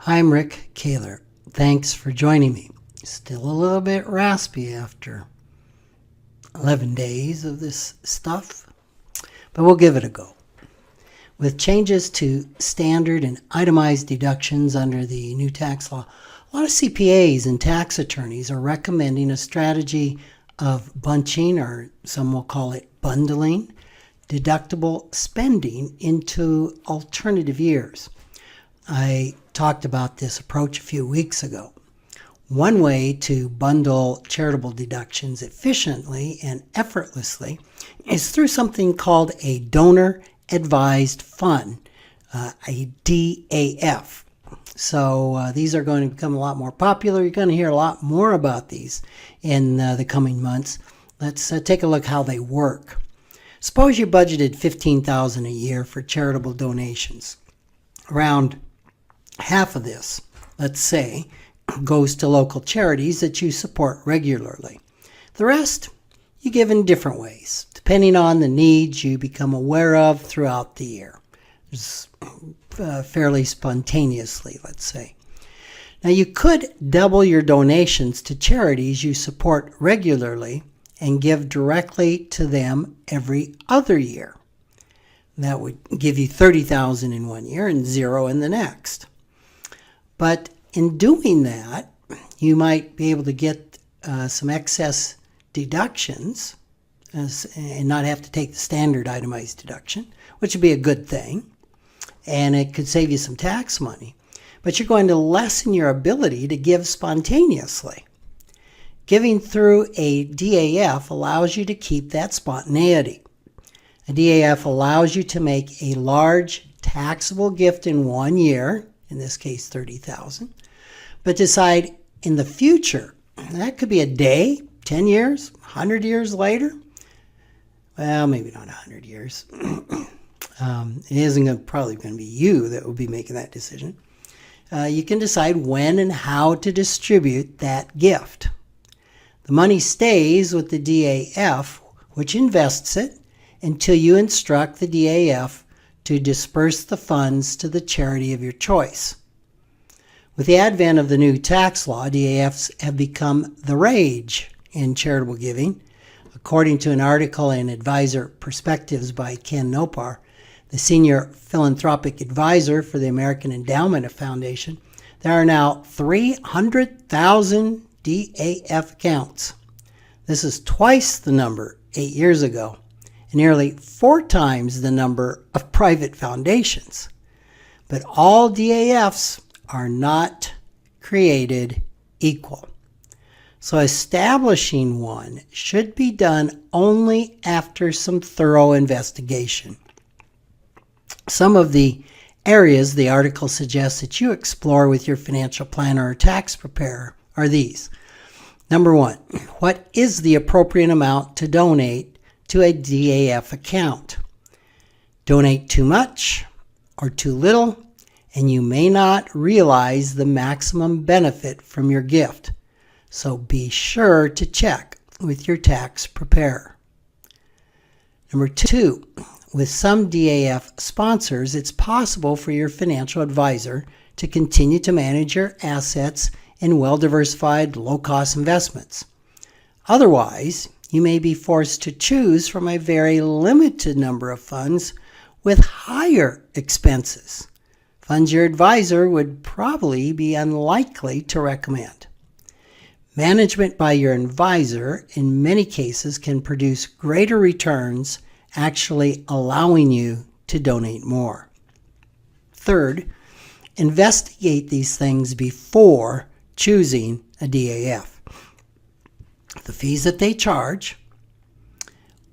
Hi, I'm Rick Kaler. Thanks for joining me. Still a little bit raspy after 11 days of this stuff, but we'll give it a go. With changes to standard and itemized deductions under the new tax law, a lot of CPAs and tax attorneys are recommending a strategy of bunching, or some will call it bundling, deductible spending into alternative years. I talked about this approach a few weeks ago. One way to bundle charitable deductions efficiently and effortlessly is through something called a donor advised fund, a DAF. So these are going to become a lot more popular. You're going to hear a lot more about these in the coming months. Let's take a look how they work. Suppose you budgeted $15,000 a year for charitable donations. Around half of this, let's say, goes to local charities that you support regularly. The rest you give in different ways, depending on the needs you become aware of throughout the year. Just fairly spontaneously, let's say. Now, you could double your donations to charities you support regularly and give directly to them every other year. That would give you $30,000 in one year and $0 in the next. But in doing that, you might be able to get some excess deductions and not have to take the standard itemized deduction, which would be a good thing. And it could save you some tax money. But you're going to lessen your ability to give spontaneously. Giving through a DAF allows you to keep that spontaneity. A DAF allows you to make a large taxable gift in one year, in this case $30,000, but decide in the future, that could be a day, 10 years, 100 years later. Well, maybe not 100 years. It isn't probably going to be you that will be making that decision. You can decide when and how to distribute that gift. The money stays with the DAF, which invests it until you instruct the DAF to disperse the funds to the charity of your choice. With the advent of the new tax law, DAFs have become the rage in charitable giving. According to an article in Advisor Perspectives by Ken Nopar, the senior philanthropic advisor for the American Endowment Foundation, there are now 300,000 DAF accounts. This is twice the number 8 years ago, and nearly 4 times the number of private foundations. But all DAFs are not created equal. So establishing one should be done only after some thorough investigation. Some of the areas the article suggests that you explore with your financial planner or tax preparer are these. Number 1, what is the appropriate amount to donate to a DAF account? Donate too much or too little, and you may not realize the maximum benefit from your gift. So be sure to check with your tax preparer. Number 2, with some DAF sponsors, it's possible for your financial advisor to continue to manage your assets in well-diversified, low-cost investments. Otherwise, you may be forced to choose from a very limited number of funds with higher expenses, funds your advisor would probably be unlikely to recommend. Management by your advisor, in many cases, can produce greater returns, actually allowing you to donate more. Third, investigate these things before choosing a DAF. The fees that they charge,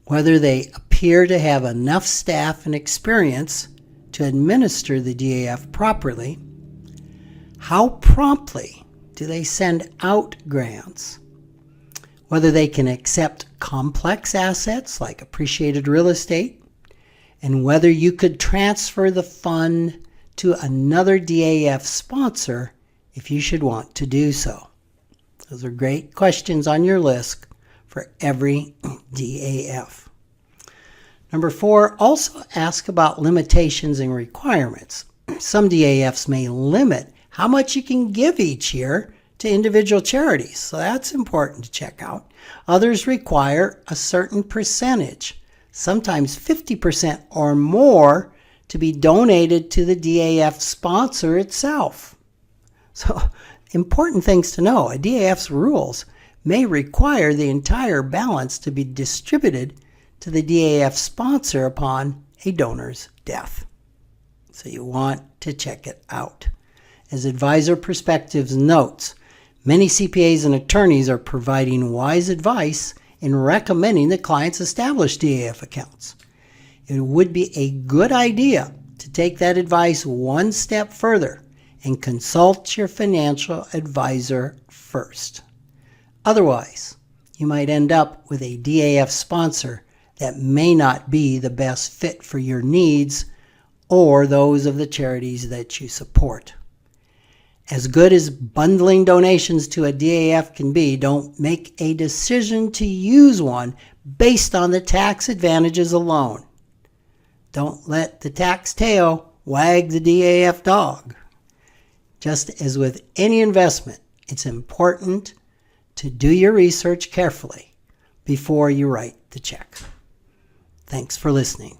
whether they appear to have enough staff and experience to administer the DAF properly, how promptly do they send out grants, whether they can accept complex assets like appreciated real estate, and whether you could transfer the fund to another DAF sponsor if you should want to do so. Those are great questions on your list for every DAF. Number 4, also ask about limitations and requirements. Some DAFs may limit how much you can give each year to individual charities. So that's important to check out. Others require a certain percentage, sometimes 50% or more, to be donated to the DAF sponsor itself. So important things to know. A DAF's rules may require the entire balance to be distributed to the DAF sponsor upon a donor's death. So you want to check it out. As Advisor Perspectives notes, many CPAs and attorneys are providing wise advice in recommending that clients establish DAF accounts. It would be a good idea to take that advice one step further and consult your financial advisor first. Otherwise, you might end up with a DAF sponsor that may not be the best fit for your needs or those of the charities that you support. As good as bundling donations to a DAF can be, don't make a decision to use one based on the tax advantages alone. Don't let the tax tail wag the DAF dog. Just as with any investment, it's important to do your research carefully before you write the check. Thanks for listening.